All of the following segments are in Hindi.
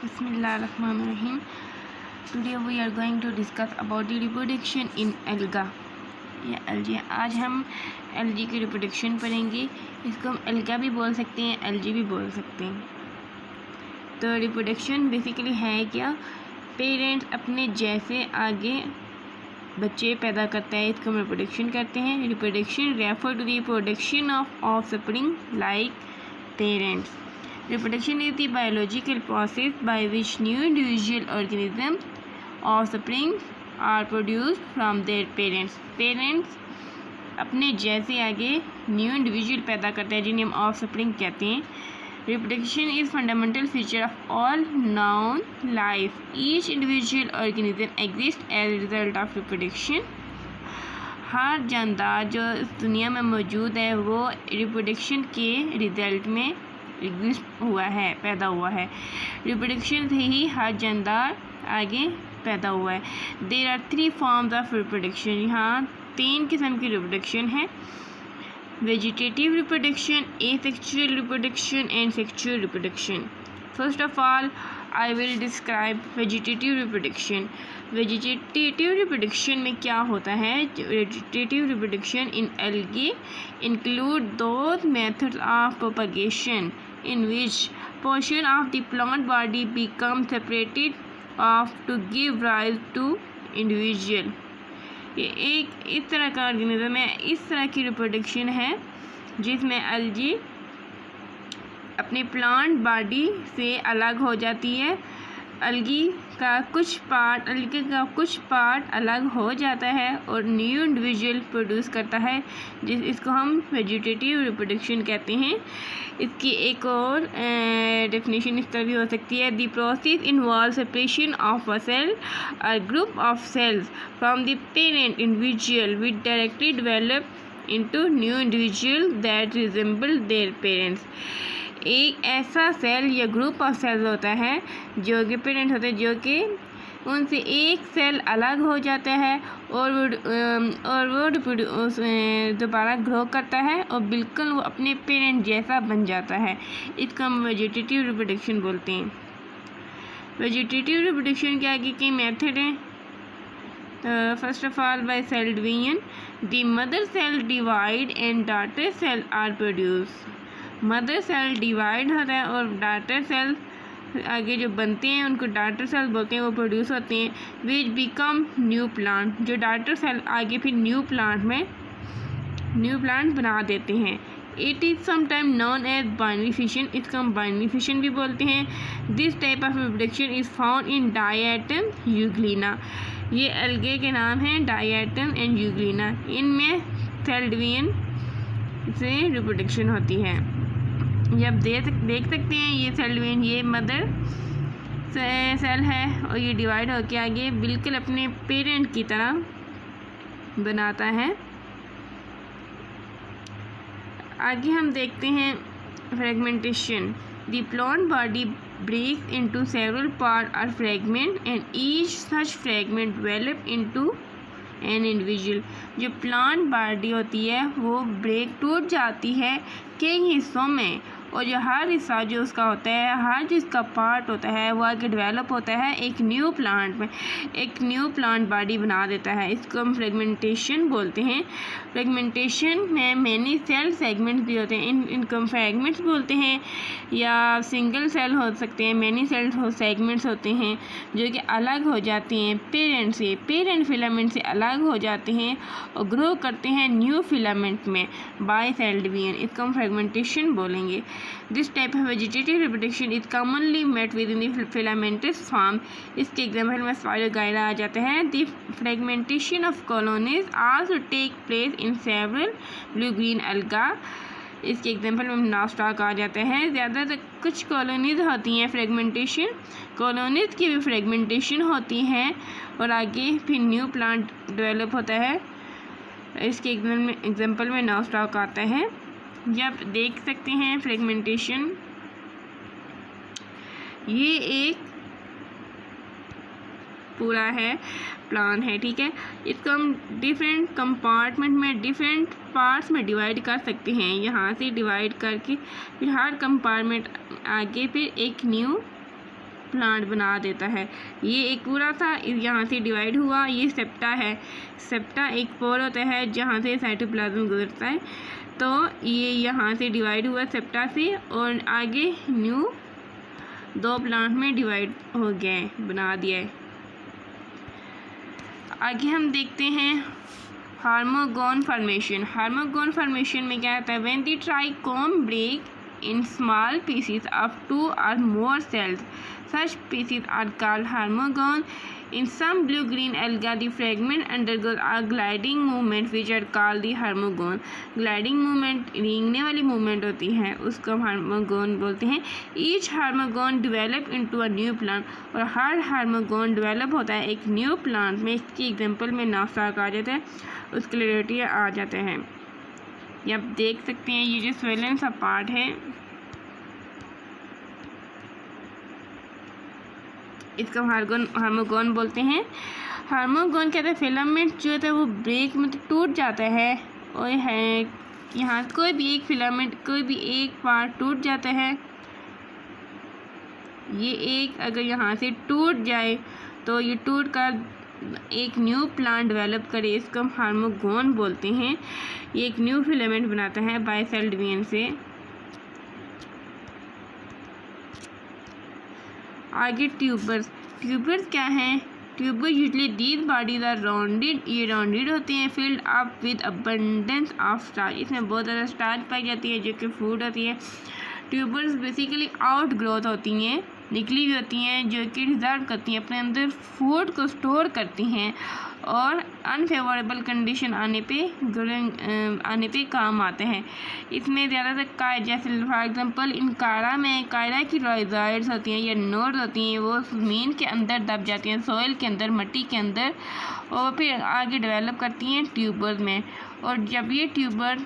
Bismillahirrahmanirrahim. Today we are going to discuss about the reproduction in alga या algae. आज हम algae की reproduction पढ़ेंगे. इसको हम alga भी बोल सकते हैं, algae भी बोल सकते हैं. तो reproduction basically है क्या? पेरेंट्स अपने जैसे आगे बच्चे पैदा करता है, इसको हम reproduction कहते हैं. Reproduction refer to the production of offspring like parents. Reproduction is the biological process by which new individual organisms offspring are produced from their parents. Parents अपने जैसे आगे न्यू इंडिविजुअल पैदा करते हैं जिन्हें हम offspring कहते हैं. Reproduction is fundamental feature of all known life. Each individual organism exists as a result of reproduction. हर जानदार जो इस दुनिया में मौजूद है वो रिप्रोडक्शन के रिजल्ट में एग्जिस्ट हुआ है, पैदा हुआ है. रिप्रोडक्शन से ही हर जानदार आगे पैदा हुआ है. There are 3 forms of reproduction. यहाँ 3 किस्म की रिप्रोडक्शन है. Vegetative reproduction, asexual reproduction and sexual reproduction. First of all I will describe vegetative reproduction. Vegetative reproduction में क्या होता है? Vegetative reproduction in algae include those methods of propagation in which portion of the plant body become separated off to give rise to individual. ये एक इस तरह का ऑर्गेनिज्म है, इस तरह की रिप्रोडक्शन है जिसमें algae अपने प्लांट बॉडी से अलग हो जाती है. algae का कुछ पार्ट अलग हो जाता है और न्यू इंडिविजुअल प्रोड्यूस करता है, इसको हम वेजिटेटिव रिप्रोडक्शन कहते हैं. इसकी एक और डेफिनेशन इस तरह भी हो सकती है. The process involve separation of a cell और group of cells from the parent individual which directly develop into new individual that resemble their parents. एक ऐसा सेल या ग्रुप ऑफ सेल्स होता है जो कि पेरेंट होते हैं, जो कि उनसे एक सेल अलग हो जाता है और वो दोबारा ग्रो करता है और बिल्कुल वो अपने पेरेंट जैसा बन जाता है. इसको हम वेजिटेटिव रिप्रोडक्शन बोलते हैं. वेजिटेटिव रिप्रोडक्शन के आगे कई मेथड हैं. First of all by cell division. The mother cell divide and daughter cell are produce. Mother cell divide होता है और डॉटर सेल आगे जो बनते हैं उनको डॉटर सेल बोलते हैं, वो प्रोड्यूस होते हैं. Which become new plant. जो डॉटर सेल आगे फिर न्यू प्लांट बना देते हैं. It is sometime known as binary fission. इसको हम बाइनरी फिशन भी बोलते हैं. This type of reproduction is found in diatom Euglena. ये एल्गे के नाम हैं डायटम एंड यूग्लिना. इनमें सेल डिवीजन से रिप्रोडक्शन होती है. ये आप देख सकते हैं ये सेल डिवीजन, ये मदर सेल है और ये डिवाइड होकर आगे बिल्कुल अपने पेरेंट की तरह बनाता है. आगे हम देखते हैं fragmentation. The plant body breaks into several part और fragment and each such fragment develop into an individual. जो प्लांट बॉडी होती है वो टूट जाती है कई हिस्सों में और जो हर हिस्सा जो उसका होता है, हर जिसका पार्ट होता है वो आगे डेवलप होता है एक न्यू प्लांट में, एक न्यू प्लांट बॉडी बना देता है. इसको हम फ्रेगमेंटेशन बोलते हैं. फ्रेगमेंटेशन में मैनी सेल सेगमेंट्स भी होते हैं. इनको हम फ्रेगमेंट्स बोलते हैं या सिंगल सेल हो सकते हैं. मैनी सेल सेगमेंट्स होते हैं जो कि अलग हो जाते हैं पेरेंट से, पेरेंट फिलामेंट से अलग हो जाते हैं और ग्रो करते हैं न्यू फिलामेंट में बाय सेल डिवीजन. इसको हम फ्रेगमेंटेशन बोलेंगे. This type of vegetative reproduction is commonly met within the filamentous form. इसके एग्जाम्पल में स्पाइरोगाइरा आ जाते हैं. The fragmentation of colonies also take place in several blue-green alga. इसके एग्जाम्पल में नॉस्टॉक आ जाते हैं. ज़्यादातर कुछ कॉलोनीज होती हैं फ्रेगमेंटेशन, कॉलोनीज की भी फ्रेगमेंटेशन होती हैं और आगे फिर न्यू प्लांट डेवलप होता है. इसके एग्जाम्पल में नॉस्टॉक आता है. जब देख सकते हैं फ्रेगमेंटेशन, ये एक पूरा है प्लान है, ठीक है. इसको हम डिफरेंट कंपार्टमेंट में डिफरेंट पार्ट्स में डिवाइड कर सकते हैं. यहाँ से डिवाइड करके फिर हर कंपार्टमेंट आगे फिर एक न्यू प्लांट बना देता है। ये एक पूरा था, यहाँ से डिवाइड हुआ, ये सेप्टा है। सेप्टा एक पोर होता है जहाँ से साइटोप्लाज्म गुजरता है, तो ये यहाँ से डिवाइड हुआ सेप्टा से, और आगे न्यू 2 प्लांट में डिवाइड हो गए, बना दिया है। आगे हम देखते हैं हार्मोगोन फॉर्मेशन। हार्मोगोन फॉर्मेशन में क्या होता है? When the trichome break in small pieces of 2 or more cells, such pieces are called hormone. In some blue-green algae, the fragment undergoes a gliding movement which are called the hormone. Gliding movement रेंगने वाली movement होती है, उसको hormone बोलते हैं। Each hormone develop into a new plant, और हर hormone develop होता है एक new plant में। इसकी एग्जाम्पल में नासाक आ जाता है, उसके लिए आ जाते हैं। ये आप देख सकते हैं, ये जो स्वेलन सा पार्ट है इसको हार्मोगोन बोलते हैं। हार्मोगोन कहते हैं फिलामेंट जो होता है वो ब्रेक मतलब टूट जाता है, और है यहाँ कोई भी एक फिलामेंट, कोई भी एक पार्ट टूट जाता है। ये एक अगर यहाँ से टूट जाए तो ये टूट कर एक न्यू प्लांट डेवलप करे, इसको हम हार्मोगोन बोलते हैं। ये एक न्यू फिलामेंट बनाता है बाय सेल डिवीजन से। आगे ट्यूबर्स। ट्यूबर्स क्या हैं? Tuber usually these bodies are rounded, ये राउंडेड होते हैं, filled up with abundance of starch, इसमें बहुत ज़्यादा स्टार्च पाई जाती है जो कि फूड होती है। ट्यूबर्स बेसिकली आउट ग्रोथ होती हैं, निकली हुई होती हैं, जो कि रिजर्व करती हैं, अपने अंदर फूड को स्टोर करती हैं, और अनफेवरेबल कंडीशन आने पे काम आते हैं। इसमें ज़्यादातर काय, जैसे फॉर एग्जांपल इन कायरा की राइजॉइड्स होती हैं या नोड्स होती हैं, वो ज़मीन के अंदर दब जाती हैं, सॉइल के अंदर, मिट्टी के अंदर, और फिर आगे डेवलप करती हैं ट्यूबर में। और जब ये ट्यूबर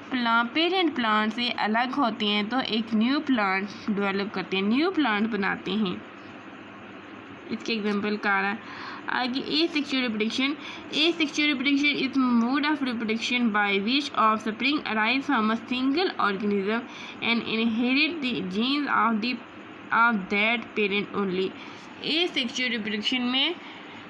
पेरेंट प्लांट से अलग होते हैं तो एक न्यू प्लांट डेवलप करते हैं, न्यू प्लांट बनाते हैं। इसके एग्जाम्पल कारा। आगे asexual reproduction. Asexual reproduction is mode of reproduction by which offspring arise from a single organism and inherit the genes of that parent only. Asexual reproduction में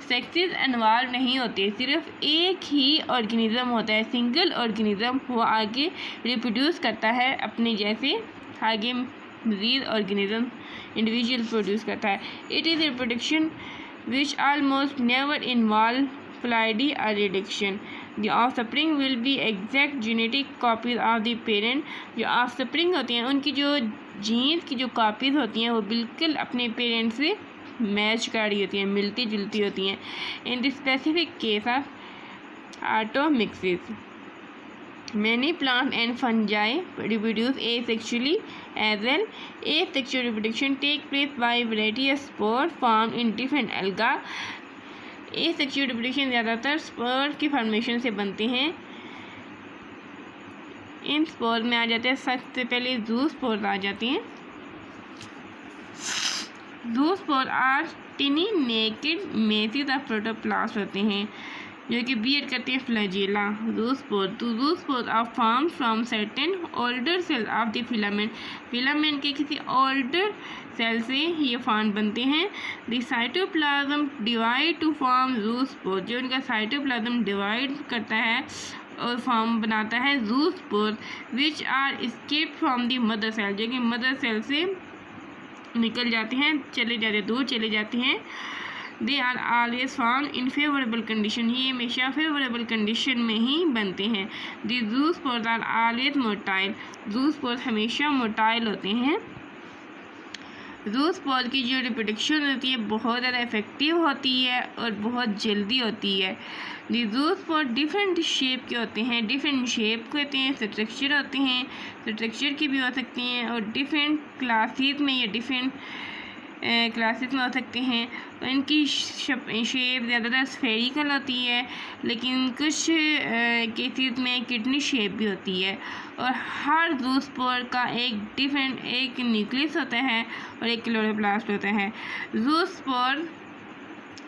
सेक्सेस इन्वॉल्व नहीं होते, सिर्फ एक ही ऑर्गेनिज्म होता है, सिंगल ऑर्गेनिज्म, वो आगे रिप्रोड्यूस करता है अपने जैसे, आगे मज़ीद ऑर्गेनिज्म इंडिविजुअल प्रोड्यूस करता है। It is reproduction which almost never involve pleiady or reduction. The offspring will be exact genetic copies of the parent. जो offspring होती हैं उनकी जो जीन्स की जो कॉपीज़ होती हैं वो बिल्कुल अपने पेरेंट से मैच कर रही होती हैं, मिलती जुलती होती हैं। In the specific case of automixis, many plants and fungi reproduce asexually as well. Asexual reproduction takes place by variety of spores formed in different algae. Asexual reproduction ज़्यादातर स्पोर की फॉर्मेशन से बनते हैं। इन स्पोर में आ जाते हैं, सबसे पहले ज़ूस्पोर आ जाती हैं। Zoospore are tiny naked masses of protoplast होते हैं जो कि बियर करते हैं flagella. Zoospore are form from certain older cell of the filament के किसी ओल्डर सेल से ये फॉर्म बनते हैं। The cytoplasm divide to form zoospore, जो उनका साइटोप्लाज्म डिवाइड करता है और फॉर्म बनाता है zoospore, which are escape from the mother cell, जो कि मदर सेल से निकल जाते हैं, दूर चले जाते हैं। They are always found in favourable condition, ये हमेशा फेवरेबल कंडीशन में ही बनते हैं। The zoospores are always motile, zoospores हमेशा मोटाइल होते हैं। ज़ूस्पोर की जो रिप्रोडक्शन होती है बहुत ज़्यादा इफेक्टिव होती है और बहुत जल्दी होती है। दी ज़ूस्पोर डिफरेंट शेप के होते हैं, डिफरेंट शेप के होते हैं, स्ट्रक्चर होते हैं, स्ट्रक्चर की भी हो सकती हैं, और डिफरेंट क्लासेस में या डिफरेंट क्लासेस में हो सकते हैं। और इनकी शेप ज़्यादातर स्फेरिकल होती है, लेकिन कुछ केसेस में किडनी शेप भी होती है। और हर ज़ूस्पोर का एक न्यूक्लियस होता है और एक क्लोरोप्लास्ट होता है। ज़ूस्पोर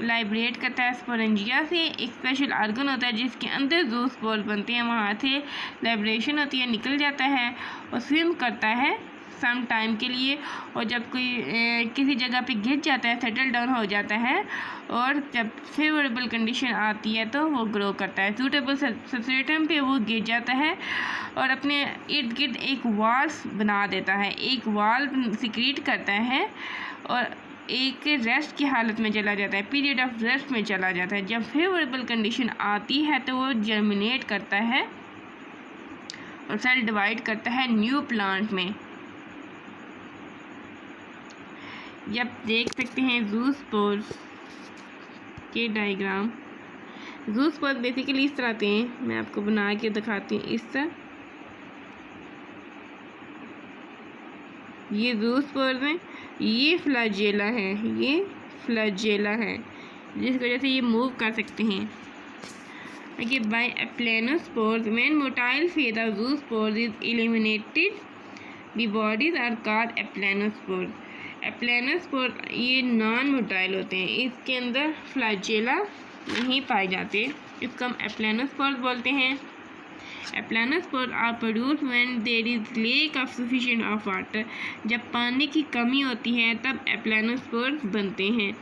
लाइब्रेट करता है स्पोरेंजिया से, एक स्पेशल ऑर्गन होता है जिसके अंदर ज़ूस्पोर बनते हैं, वहाँ से लाइब्रेशन होती है, निकल जाता है और स्विम करता है सम टाइम के लिए, और जब कोई किसी जगह पे गिर जाता है, सेटल डाउन हो जाता है, और जब फेवरेबल कंडीशन आती है तो वो ग्रो करता है। सूटेबल सब्सट्रेटम पे वो गिर जाता है और अपने इर्द गिर्द एक वॉल बना देता है, एक वॉल सिक्रीट करता है और एक रेस्ट की हालत में चला जाता है, पीरियड ऑफ रेस्ट में चला जाता है। जब फेवरेबल कंडीशन आती है तो वो जर्मिनेट करता है और सेल डिवाइड करता है न्यू प्लांट में। जब देख सकते हैं ज़ूस्पोर्स के डायग्राम। ज़ूस्पोर्स बेसिकली इस तरह आते हैं, मैं आपको बना के दिखाती हूँ। इस तरह ये ज़ूस्पोर्स हैं, ये फ्लैजेला है, ये फ्लैजेला है, जिस वजह से ये मूव कर सकते हैं। Okay, by aplanospores, when motile phase of zoospores is eliminated, the bodies are called aplanospores. Aplanospore ये नॉन मोटाइल होते हैं, इसके अंदर फ्लैजेला नहीं पाए जाते, इसको हम एप्लेनोस्पोर बोलते हैं। Aplanospore are produce when there is lack of sufficient of water. जब पानी की कमी होती है तब एप्लेनोस्पोर्स बनते हैं।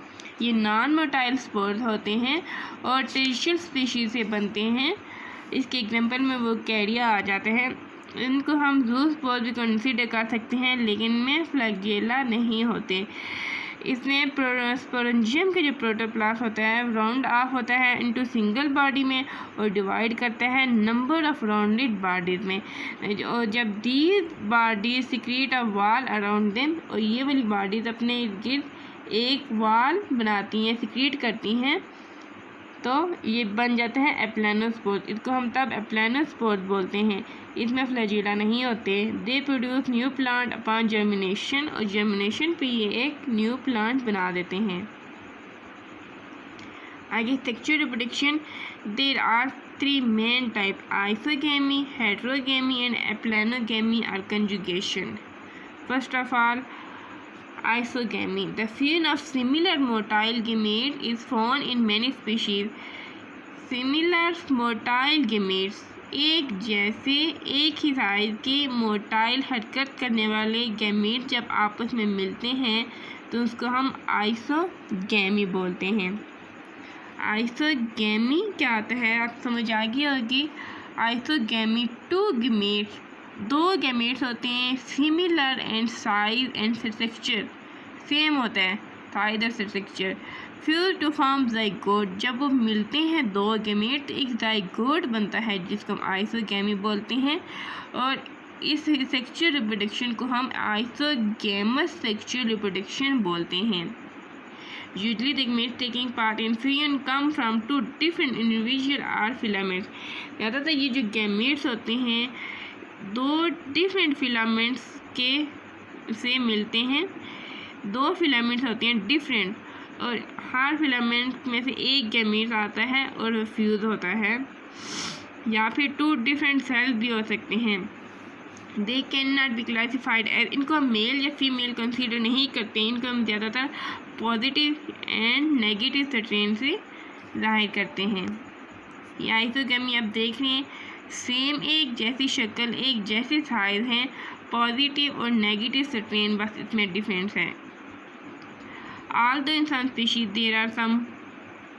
ये नॉन मोटाइल स्पोर्स होते हैं और टेरिशियल स्पीशीज से बनते हैं। इसके एग्जांपल में वो कैरिया आ जाते हैं। इनको हम ज़ूस्पोर्स भी कंसीडर कर सकते हैं, लेकिन में फ्लैजेला नहीं होते। इसमें स्पोरेंजियम के जो प्रोटोप्लास्ट होता है राउंड ऑफ होता है इनटू सिंगल बॉडी में और डिवाइड करता है नंबर ऑफ राउंडेड बॉडीज़ में। और जब these bodies secrete a wall around them, और ये वाली बॉडीज़ अपने इर्द गिर्द एक वॉल बनाती हैं, सिक्रीट करती हैं, तो ये बन जाता है एप्लेनोस्पोर्स। इसको हम तब एप्लेनोस्पोर्स बोलते हैं। इसमें फ्लैजेला नहीं होते। They produce new plant upon germination, और जर्मिनेशन पे ये एक न्यू प्लांट बना देते हैं। आगे sexual reproduction. There are 3 main type, isogamy, heterogamy and aplanogamy or conjugation. First of all isogamy. The fusion of similar motile gametes is found in many species. Similar motile gametes, एक जैसे एक ही साइज के मोटाइल हरकत करने वाले गैमीट जब आपस में मिलते हैं तो उसको हम आइसोगैमी बोलते हैं। आइसोगैमी क्या आता है आप समझ आ गई होगी। आइसोगैमी 2 गैमीट्स, 2 गैमेट्स होते हैं, similar and size and structure same होता है, साइज और structure. Fuse to form zygote, जब वो मिलते हैं 2 गैमेट तो एक ज़ाइगोट बनता है जिसको हम आइसोगैमी बोलते हैं। और इस सेक्सुअल रिप्रोडक्शन को हम आइसोगैमस सेक्सुअल रिप्रोडक्शन बोलते हैं। Usually the gametes taking part in fusion come from 2 different individual or filaments. ज़्यादातर ये जो गैमेट्स होते हैं 2 डिफरेंट फिलामेंट्स के से मिलते हैं। 2 फिलामेंट्स होते हैं डिफरेंट, और हर फिलामेंट में से एक गैमेट आता है और फ्यूज होता है। या फिर 2 डिफरेंट सेल्स भी हो सकते हैं। They can not be classified as, इनको हम मेल या फीमेल कंसीडर नहीं करते। इनको हम ज़्यादातर पॉजिटिव एंड नेगेटिव स्ट्रेन से जाहिर करते हैं। ये आइसोगैमी आप देख रहे हैं, सेम एक जैसी शक्ल, एक जैसी साइज हैं, पॉजिटिव और नेगेटिव स्ट्रेन बस इसमें डिफरेंस है। Although in some species there are some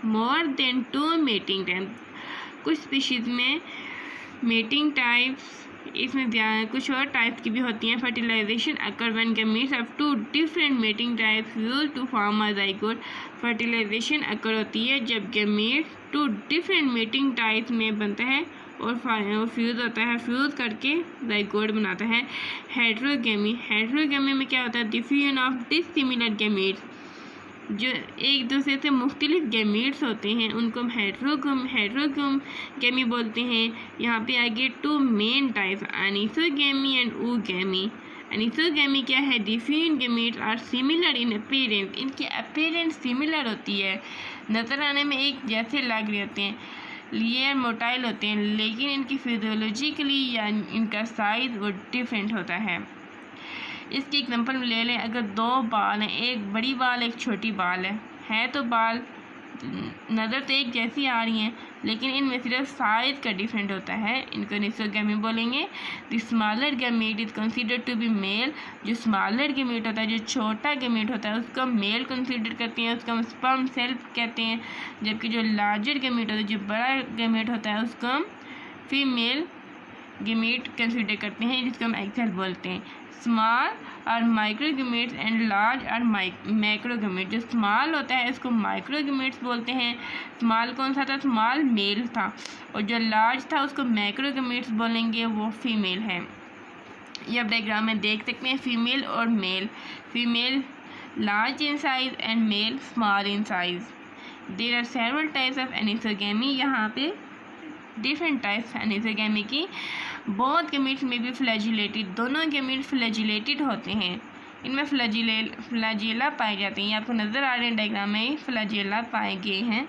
more than 2 mating types, कुछ स्पीशीज़ में मेटिंग टाइप्स इसमें कुछ और टाइप्स की भी होती हैं। Fertilization occur when gametes of 2 different mating types fuse to form a zygote. Fertilization occur होती है जब गैमीट्स 2 डिफरेंट मेटिंग टाइप्स में बनता है और फ्यूज़ होता है, फ्यूज़ करके ज़ाइगोट बनाता है। हेटेरोगेमी, हेटेरोगेमी में क्या होता है, डिफ्यूजन ऑफ डिसिमिलर गैमीट्स, जो एक दूसरे से मुख्तलिफ गैमीट्स होते हैं उनको हम हेटेरोगेमी बोलते हैं। यहाँ पे आगे 2 main types, anisogamy and oogamy. Anisogamy क्या है, diffusion gametes are similar in appearance, इनकी अपीयरेंस सिमिलर होती है, नज़र आने में एक जैसे लग रहे होते हैं, लेयर मोटाइल होते हैं, लेकिन इनकी फिजियोलॉजिकली या इनका साइज वो डिफरेंट होता है। इसकी एग्जांपल ले लें, अगर 2 बाल हैं, एक बड़ी बाल एक छोटी बाल है तो बाल नज़र तो एक जैसी आ रही हैं, लेकिन इनमें सिर्फ साइज का डिफरेंट होता है। इनको एनिसोगैमी बोलेंगे। The smaller gamete is considered to be male. जो स्मॉलर गैमेट होता है, जो छोटा गैमेट होता है, उसको मेल कंसीडर करते हैं, उसको हम स्पर्म सेल कहते हैं। जबकि जो लार्जर गैमेट होता है, जो बड़ा गैमेट होता है, उसको हम फीमेल गैमेट कंसीडर करते हैं, जिसको हम एग सेल बोलते हैं। स्मॉल और माइक्रोगैमेट्स एंड लार्ज और मैक्रोगैमेट। जो स्मॉल होता है इसको माइक्रोगैमेट्स बोलते हैं। स्मॉल कौन सा था? स्मॉल मेल था। और जो लार्ज था उसको मैक्रोगैमेट्स बोलेंगे, वो फीमेल है। ये आप डायग्राम में देख सकते हैं, फीमेल और male. Female large in size and male small in size. There are several types of anisogamy. यहाँ पे डिफरेंट टाइप्स एनिसोगैमी की। बोथ गैमेट्स में भी फ्लैजिलेटेड, दोनों गैमेट फ्लैजिलेटेड होते हैं। इनमें फ्लैजिला पाए जाते हैं। ये आपको नज़र आ रहे हैं डायग्राम में, फ्लैजिला पाए गए हैं।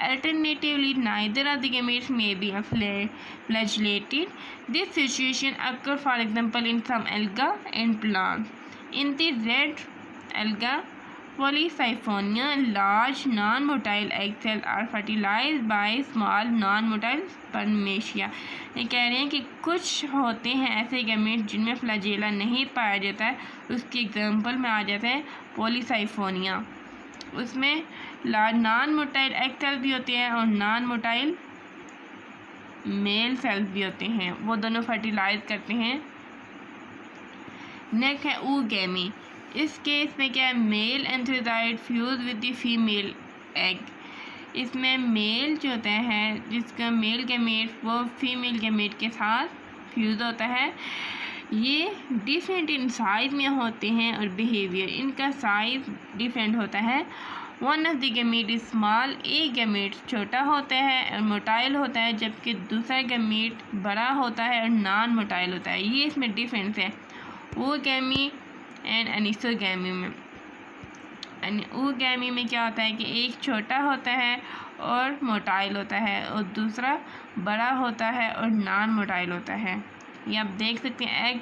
Alternatively neither of the gametes may be flagellated. This situation occur for example in some alga and plants. In the red alga Polysyphonia, large non-motile egg cells are fertilized by small non-motile spermatia। ये कह रहे हैं कि कुछ होते हैं ऐसे गैमेट जिनमें फ्लैजेला नहीं पाया जाता है। उसकी एग्जांपल में आ जाता है पॉलीसाइफोनिया। उसमें लार्ज नॉन-मोटाइल एग सेल्स भी होते हैं और नॉन-मोटाइल मेल सेल्स भी होते हैं, वो दोनों फर्टिलाइज करते हैं। नेक्स्ट है oogamete। इस केस में क्या है? Male antherozoid fuse with the female egg. इसमें मेल जो होता है, जिसका मेल गैमेट वो फीमेल गैमेट के साथ फ्यूज होता है। ये डिफरेंट इन साइज में होते हैं और बिहेवियर, इनका साइज डिफरेंट होता है। One of the gamete is small. एक गैमेट छोटा होता है और मोटाइल होता है, जबकि दूसरा गैमेट बड़ा होता है और नॉन मोटाइल होता है। ये इसमें डिफरेंस है oogamete एंड एनिसोगैमी में। oogamete में क्या होता है कि एक छोटा होता है और मोटाइल होता है और दूसरा बड़ा होता है और नॉन मोटाइल होता है। ये आप देख सकते हैं,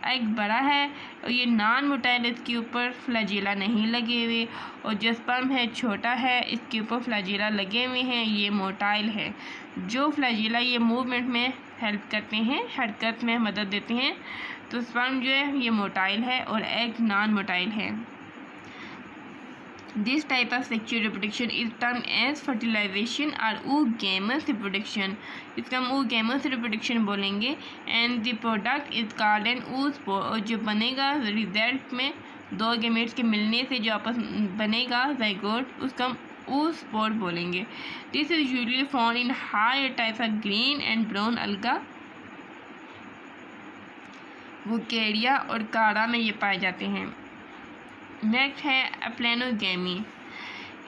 एग बड़ा है और ये नॉन मोटाइल, इसके ऊपर फ्लैजिला नहीं लगे हुए। और जो स्पर्म है छोटा है, इसके ऊपर फ्लैजिला लगे हुए हैं, ये मोटाइल है। जो फ्लैजिला ये मूवमेंट में हेल्प करते हैं, हरकत में मदद देते हैं। तो स्पर्म जो है ये मोटाइल है और एग नॉन मोटाइल है। This type of sexual reproduction is term as fertilisation और oogamous रिप्रोडक्शन। इसका हम oogamous रिप्रोडक्शन बोलेंगे। And the product is called an oospore। और जो बनेगा रिजल्ट में दो गैमेट्स के मिलने से जो आपस बनेगा ज़ाइगोट, उसका हम oospore बोलेंगे। This is usually found in higher types of green and brown alga. Vaucheria और कारा में ये पाए जाते हैं। नेक्स्ट है aplanogamy.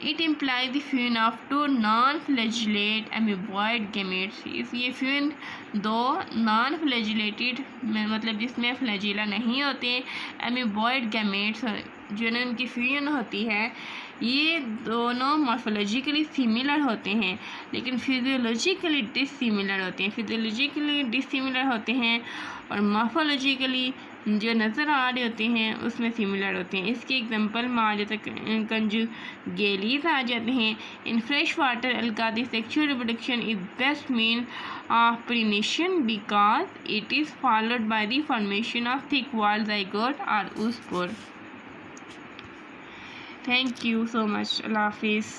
It implies the fusion of two non flagellate amoeboid gametes. ये फ्यूजन दो नॉन फ्लैजिलेटेड मतलब जिसमें फ्लैजिला नहीं होते एमीबॉइड गैमेट्स जो है उनकी फ्यूजन होती है। ये दोनों मॉर्फोलॉजिकली सिमिलर होते हैं लेकिन फिजियोलॉजिकली डिसिमिलर होते हैं। फिजियोलॉजिकली डिसिमिलर होते हैं और मॉर्फोलॉजिकली जो नज़र आ रहे होते हैं उसमें सिमिलर होते हैं। इसके एग्जांपल में आ जाता है कंजुगेलीज आ जाते हैं। In fresh water algae the sexual reproduction is best mean of perennation because it is followed by the formation of thick wall zygote और oospore। Thank you so much. Allah Hafiz.